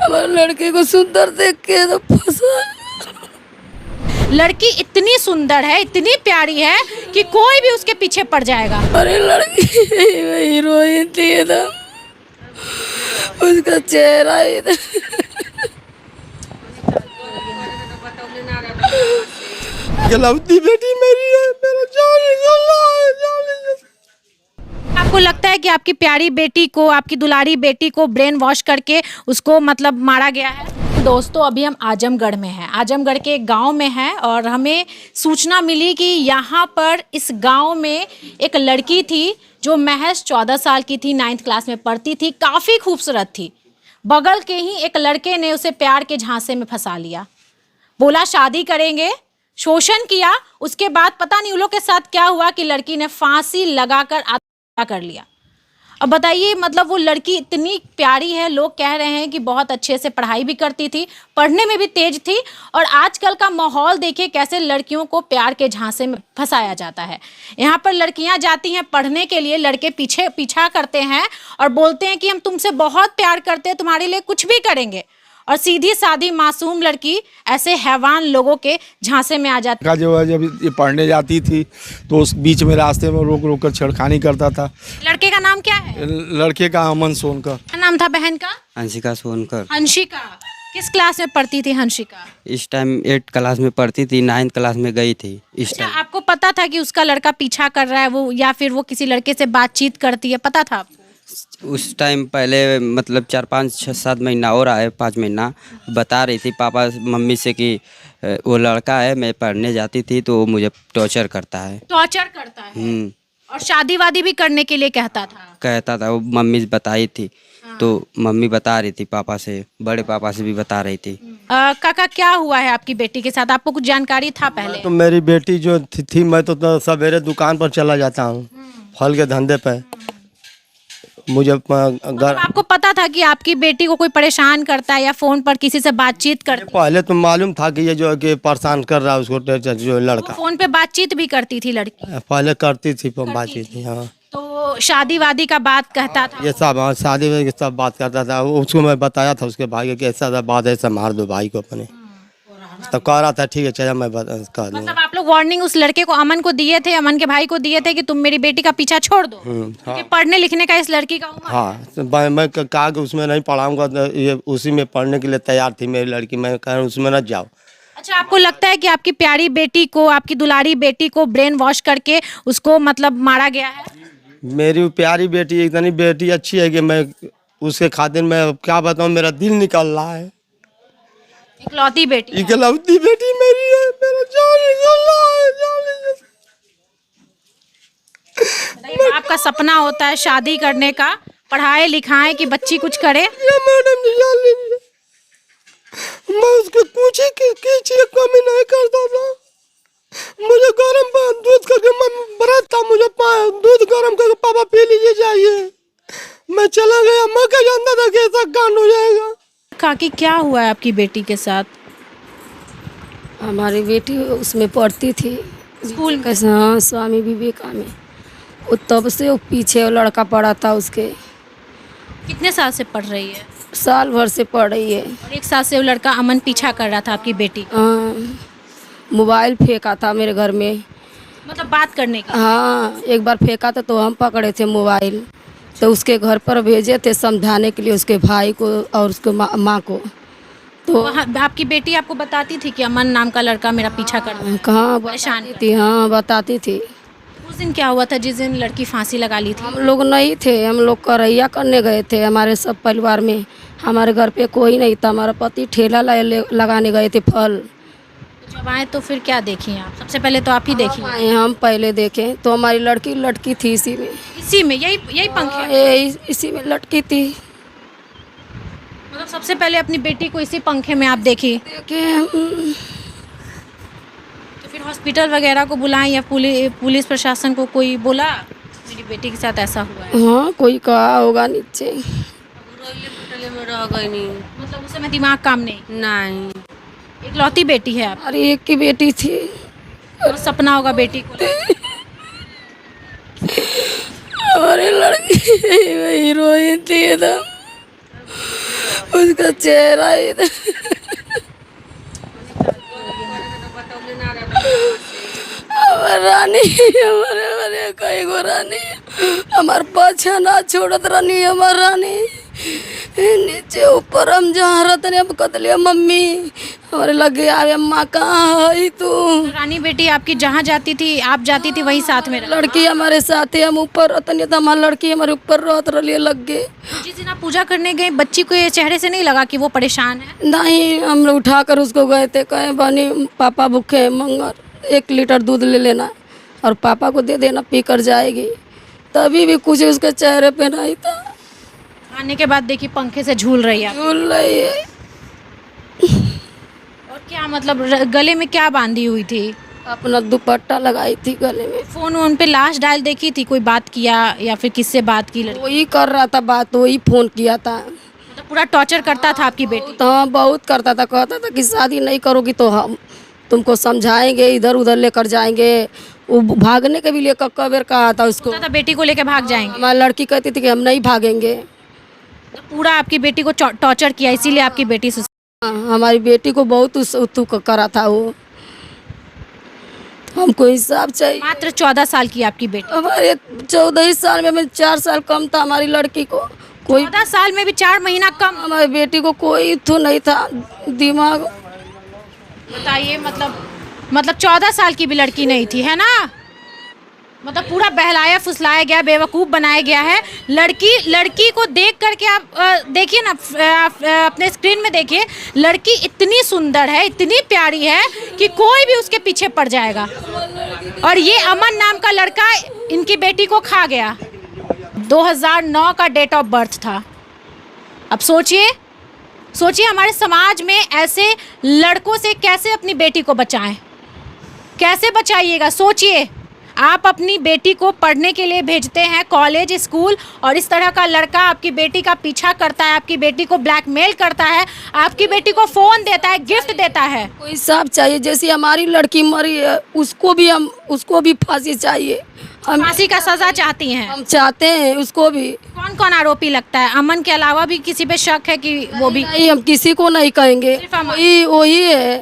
हमारे लड़के को सुंदर देख के तो फंसा। लड़की इतनी सुंदर है, इतनी प्यारी है कि कोई भी उसके पीछे पड़ जाएगा। अरे लड़की हीरोइन थी एकदम, उसका चेहरा एकदम। गलौती बेटी मेरी है, मेरा जान निकल है, जान निकल। आपको लगता है कि आपकी प्यारी बेटी को, आपकी दुलारी बेटी को ब्रेन वॉश करके उसको मतलब मारा गया है? दोस्तों अभी हम आजमगढ़ में हैं, आजमगढ़ के एक गांव में हैं और हमें सूचना मिली कि यहाँ पर इस गांव में एक लड़की थी जो महज 14 साल की थी, 9th क्लास में पढ़ती थी, काफ़ी खूबसूरत थी। बगल के ही एक लड़के ने उसे प्यार के झांसे में फंसा लिया, बोला शादी करेंगे, शोषण किया। उसके बाद पता नहीं उन लोग के साथ क्या हुआ कि लड़की ने फांसी लगाकर आत्महत्या कर लिया। अब बताइए, मतलब वो लड़की इतनी प्यारी है, लोग कह रहे हैं कि बहुत अच्छे से पढ़ाई भी करती थी, पढ़ने में भी तेज थी। और आजकल का माहौल देखिए कैसे लड़कियों को प्यार के झांसे में फंसाया जाता है। यहाँ पर लड़कियाँ जाती हैं पढ़ने के लिए, लड़के पीछा करते हैं और बोलते हैं कि हम तुमसे बहुत प्यार करते हैं, तुम्हारे लिए कुछ भी करेंगे। और सीधी सादी मासूम लड़की ऐसे हैवान लोगों के झांसे में आ जाती है। जो है जब ये पढ़ने जाती थी तो उस बीच में रास्ते में रोक रोक कर छेड़खानी करता था। लड़के का नाम क्या है? लड़के का अमन सोनकर। क्या नाम था बहन का? हंसिका सोनकर। हंसिका किस क्लास में पढ़ती थी हंसिका? इस टाइम 8th क्लास में पढ़ती थी, 9th क्लास में गई थी इस अच्छा, टाइम। आपको पता था कि उसका लड़का पीछा कर रहा है वो, या फिर वो किसी लड़के से बातचीत करती है, पता था आपको? उस टाइम पहले मतलब 4, 5, 6, 7 महीना और आए, 5 महीना बता रही थी पापा मम्मी से कि वो लड़का है, मैं पढ़ने जाती थी तो वो मुझे टॉर्चर करता है। टॉर्चर करता है? और शादी वादी भी करने के लिए कहता था? वो मम्मी बताई थी। तो मम्मी बता रही थी पापा से, बड़े पापा से भी बता रही थी। काका क्या हुआ है आपकी बेटी के साथ, आपको कुछ जानकारी था पहले? तो मेरी बेटी जो थी मैं तो सवेरे दुकान पर चला जाता हूँ, फल के धंधे पे। मुझे मतलब आपको पता था कि आपकी बेटी को कोई परेशान करता है या फोन पर किसी से बातचीत करती है? पहले तो मालूम था कि ये जो कि परेशान कर रहा है उसको, जो लड़का। फोन पे बातचीत भी करती थी लड़की? पहले करती थी बातचीत। हाँ, तो शादी वादी का बात कहता था? ये सब शादी में सब बात करता था। उसको मैं बताया था उसके भाई कि ऐसा बात है, ऐसा मार दो भाई को अपने। तब कह रहा था ठीक है चलो मैं कर दूँगा। मतलब आप लोग वार्निंग उस लड़के को, अमन को दिए थे, अमन के भाई को दिए थे कि तुम मेरी बेटी का पीछा छोड़ दो, क्योंकि पढ़ने लिखने का इस लड़की का उम्र? हाँ, तो मैं कहा कि उसमें नहीं पढ़ाऊंगा, तो ये उसी में पढ़ने के लिए तैयार थी मेरी लड़की। मैं कह रहा हूँ उसमें न जाओ। अच्छा, आपको लगता है कि आपकी प्यारी बेटी को, आपकी दुलारी बेटी को ब्रेन वॉश करके उसको मतलब मारा गया है? मेरी प्यारी बेटी इतनी बेटी अच्छी है कि मैं उसके खातिर मैं क्या बताऊँ, मेरा दिल निकल रहा है। इकलौती बेटी है। इकलौती बेटी मेरी है, मेरा जान निकल रहा है, जान निकल। आपका सपना होता है शादी करने का, पढ़ाए लिखाए कि बच्ची कुछ करे? मैडम जी जान लीजिए, मैं उसके कुछ ही कमी नहीं करता था। मुझे गरम दूध करके मैं व्रत था, मुझे दूध गरम करके पापा पी लीजिए चाहिए, मैं चला गया। मैं क्या जानता था कि ऐसा कांड हो जाएगा। काकी क्या हुआ है आपकी बेटी के साथ? हमारी बेटी उसमें पढ़ती थी स्कूल में? कैसे? हाँ, स्वामी विवेका में। वो तब से वो पीछे वो लड़का पड़ा था उसके। कितने साल से पढ़ रही है? साल भर से पढ़ रही है। और 1 साल से वो लड़का अमन पीछा कर रहा था आपकी बेटी? हाँ, मोबाइल फेंका था मेरे घर में, मतलब बात करने की? हाँ, एक बार फेंका था तो हम पकड़े थे मोबाइल, तो उसके घर पर भेजे थे समझाने के लिए उसके भाई को और उसके माँ को। तो आपकी बेटी आपको बताती थी कि अमन नाम का लड़का मेरा पीछा कर रहा है? कहाँ परेशान बताती थी? हाँ बताती थी। उस दिन क्या हुआ था जिस दिन लड़की फांसी लगा ली थी? हम लोग नहीं थे, हम लोग करैया करने गए थे हमारे सब परिवार में। हमारे घर पे कोई नहीं था, हमारा पति ठेला लगाने गए थे फल। जब आए तो फिर क्या देखी आप? सबसे पहले तो आप ही देखी? हम पहले देखे तो हमारी लड़की लटकी थी इसी में। इसी में? यही पंखे? इसी में लटकी थी। मतलब सबसे पहले अपनी बेटी को इसी पंखे में आप देखी? देखे। तो फिर हॉस्पिटल वगैरह को बुलाएं या पुलिस प्रशासन को कोई बोला मेरी बेटी के साथ ऐसा हुआ है? हाँ, कोई कहा होगा नीचे। में रह गई नहीं। मतलब उस समय दिमाग काम नहीं? नहीं, इकलौती बेटी है आप? अरे एक की बेटी थी। और सपना होगा बेटी को। हमारी लड़की हीरोइन थी एकदम, उसका चेहरा ही हमार रानी हमारे हमारे कई गो रानी हमार पाछा ना छोड़त रानी हमार रानी नीचे ऊपर हम जहाँ रहते अब कतलिया मम्मी हमारे लगे आवे अम्मा कहाँ है तू। रानी बेटी आपकी जहाँ जाती थी आप जाती थी वही साथ में लड़की हमारे साथ है, हम ऊपर रहते तो हमारी लड़की हमारे ऊपर रहत रही लग गए। जिस दिन आप पूजा करने गए बच्ची को ये चेहरे से नहीं लगा कि वो परेशान है? नहीं, हम लोग उठा कर उसको गए थे, कहे बनी पापा भूखे हैं मंगर 1 लीटर दूध ले लेना और पापा को दे देना पी कर जाएगी। तभी भी कुछ उसके चेहरे पे नहीं था। आने के बाद देखिए पंखे से झूल रही है झूल रही है। और क्या मतलब गले में क्या बांधी हुई थी? अपना दुपट्टा लगाई थी गले में। फोन वोन पे लाश डाल देखी थी, कोई बात किया या फिर किससे बात की लड़की? वही कर रहा था बात, वही फोन किया था। मतलब पूरा टॉर्चर करता था आपकी बेटी? तो हाँ बहुत करता था, कहता था कि शादी नहीं करोगी तो हम तुमको समझाएंगे, इधर उधर लेकर जाएंगे। वो भागने के भी लिए कक्का बेर कहा था उसको। था बेटी को लेकर भाग जाएंगे? हमारी लड़की कहती थी कि हम नहीं भागेंगे। तो पूरा आपकी बेटी को टॉर्चर किया, इसीलिए आपकी बेटी हाँ, हमारी बेटी को बहुत उस करा था वो। हमको हिसाब चाहिए। मात्र 14 साल की आपकी बेटी? हमारे 14 साल में 4 साल कम था हमारी लड़की को। कोई 14 साल में भी 4 महीना कम? हमारी बेटी को कोई तो नहीं था दिमाग। बताइए, मतलब 14 साल की भी लड़की नहीं थी, है ना? मतलब पूरा बहलाया फुसलाया गया, बेवकूफ़ बनाया गया है। लड़की को देख करके आप देखिए ना, अपने स्क्रीन में देखिए, लड़की इतनी सुंदर है, इतनी प्यारी है कि कोई भी उसके पीछे पड़ जाएगा। और ये अमन नाम का लड़का इनकी बेटी को खा गया। 2009 का डेट ऑफ बर्थ था। अब सोचिए हमारे समाज में ऐसे लड़कों से कैसे अपनी बेटी को बचाएं, कैसे बचाइएगा? सोचिए, आप अपनी बेटी को पढ़ने के लिए भेजते हैं कॉलेज स्कूल और इस तरह का लड़का आपकी बेटी का पीछा करता है, आपकी बेटी को ब्लैकमेल करता है, आपकी बेटी को फ़ोन देता है, गिफ्ट देता है। कोई हिसाब चाहिए। जैसे हमारी लड़की मरी है उसको भी फांसी चाहिए। हम फांसी का सज़ा चाहती हैं? हम चाहते हैं उसको भी। कौन कौन आरोपी लगता है? अमन के अलावा भी किसी पे शक है कि वो भी? नहीं, हम किसी को नहीं कहेंगे, सिर्फ अमन। वही है।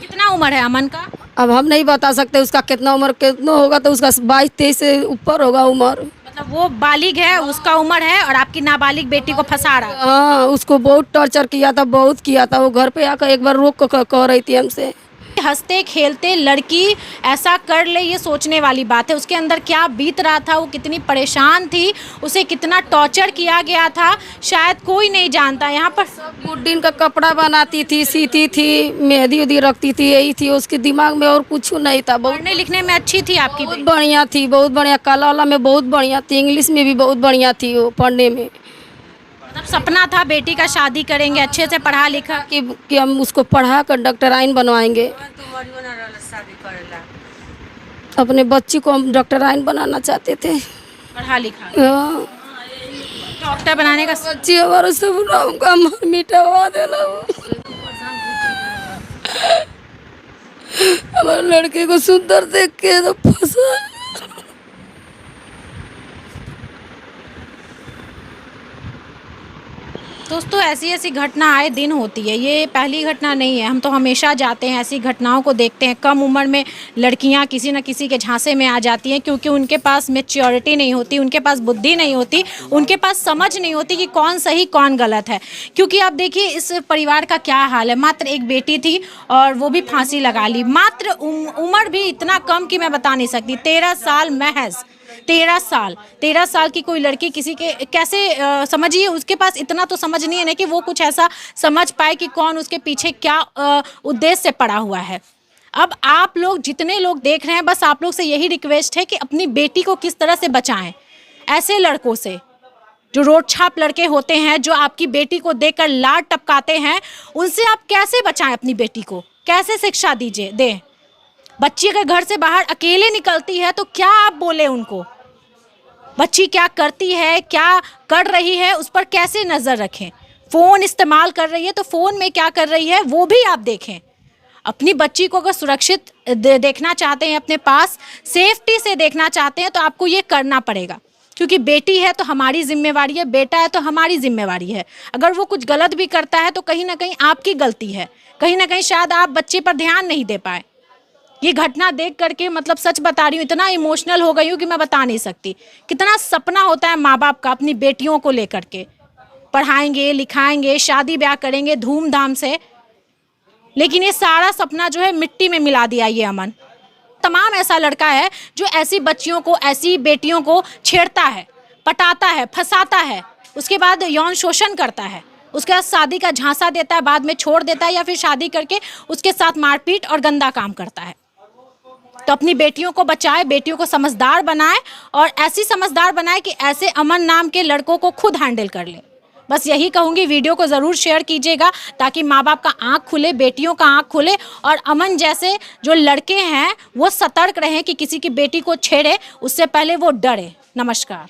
कितना उम्र है अमन का? अब हम नहीं बता सकते उसका कितना उम्र कितना होगा, तो उसका 22-23 से ऊपर होगा उम्र। मतलब वो बालिग है, उसका उम्र है और आपकी नाबालिग बेटी को फंसा रहा है। हाँ, उसको बहुत टॉर्चर किया था, बहुत किया था। वो घर पे आकर एक बार रोक कर कह रही थी हमसे। हंसते खेलते लड़की ऐसा कर ले, ये सोचने वाली बात है। उसके अंदर क्या बीत रहा था, वो कितनी परेशान थी, उसे कितना टॉर्चर किया गया था, शायद कोई नहीं जानता। यहाँ पर गुड्डीन का कपड़ा बनाती थी, सीती थी, मेहंदी उदी रखती थी, यही थी उसके दिमाग में, और कुछ नहीं था। बहुत पढ़ने लिखने में अच्छी थी आपकी बहुत बेटी? बढ़िया थी, बहुत बढ़िया। कला वाला में बहुत बढ़िया थी, इंग्लिश में भी बहुत बढ़िया थी वो पढ़ने में। मतलब सपना था बेटी का शादी करेंगे, अच्छे से पढ़ा लिखा कि हम उसको पढ़ा कर डॉक्टराइन बनवाएंगे। अपने बच्ची को हम डॉक्टराइन बनाना चाहते थे। पढ़ा लिखा हाँ, डॉक्टर बनाने का बच्ची हमारा सब नाम का मन मिटावा देना। हमारे लड़के को सुंदर देख के तो फंसा। दोस्तों, ऐसी घटना आए दिन होती है, ये पहली घटना नहीं है। हम तो हमेशा जाते हैं, ऐसी घटनाओं को देखते हैं। कम उम्र में लड़कियां किसी न किसी के झांसे में आ जाती हैं, क्योंकि उनके पास मैच्योरिटी नहीं होती, उनके पास बुद्धि नहीं होती, उनके पास समझ नहीं होती कि कौन सही कौन गलत है। क्योंकि आप देखिए इस परिवार का क्या हाल है। मात्र एक बेटी थी और वो भी फांसी लगा ली। मात्र उम्र भी इतना कम कि मैं बता नहीं सकती, 13 साल महज। 13 साल की कोई लड़की किसी के कैसे समझिए, उसके पास इतना तो समझ नहीं है ना कि वो कुछ ऐसा समझ पाए कि कौन उसके पीछे क्या उद्देश्य से पड़ा हुआ है। अब आप लोग जितने लोग देख रहे हैं, बस आप लोग से यही रिक्वेस्ट है कि अपनी बेटी को किस तरह से बचाएं ऐसे लड़कों से, जो रोड छाप लड़के होते हैं, जो आपकी बेटी को देखकर लाड टपकाते हैं। उनसे आप कैसे बचाएं अपनी बेटी को, कैसे शिक्षा दें? बच्ची अगर घर से बाहर अकेले निकलती है तो क्या आप बोले उनको? बच्ची क्या करती है, क्या कर रही है, उस पर कैसे नज़र रखें? फ़ोन इस्तेमाल कर रही है तो फ़ोन में क्या कर रही है वो भी आप देखें। अपनी बच्ची को अगर सुरक्षित देखना चाहते हैं, अपने पास सेफ्टी से देखना चाहते हैं, तो आपको ये करना पड़ेगा। क्योंकि बेटी है तो हमारी जिम्मेवारी है, बेटा है तो हमारी जिम्मेवारी है। अगर वो कुछ गलत भी करता है तो कहीं ना कहीं आपकी गलती है, कहीं ना कहीं शायद आप बच्चे पर ध्यान नहीं दे पाए। ये घटना देख करके मतलब सच बता रही हूँ, इतना इमोशनल हो गई हूँ कि मैं बता नहीं सकती। कितना सपना होता है माँ बाप का अपनी बेटियों को लेकर के, पढ़ाएंगे लिखाएंगे शादी ब्याह करेंगे धूमधाम से, लेकिन ये सारा सपना जो है मिट्टी में मिला दिया ये अमन। तमाम ऐसा लड़का है जो ऐसी बच्चियों को, ऐसी बेटियों को छेड़ता है, पटाता है, फंसाता है, उसके बाद यौन शोषण करता है, उसके बाद शादी का झांसा देता है, बाद में छोड़ देता है या फिर शादी करके उसके साथ मारपीट और गंदा काम करता है। तो अपनी बेटियों को बचाए, बेटियों को समझदार बनाए और ऐसी समझदार बनाए कि ऐसे अमन नाम के लड़कों को खुद हैंडल कर ले। बस यही कहूँगी, वीडियो को ज़रूर शेयर कीजिएगा ताकि माँ बाप का आँख खुले, बेटियों का आँख खुले और अमन जैसे जो लड़के हैं वो सतर्क रहें कि किसी की बेटी को छेड़े उससे पहले वो डरे। नमस्कार।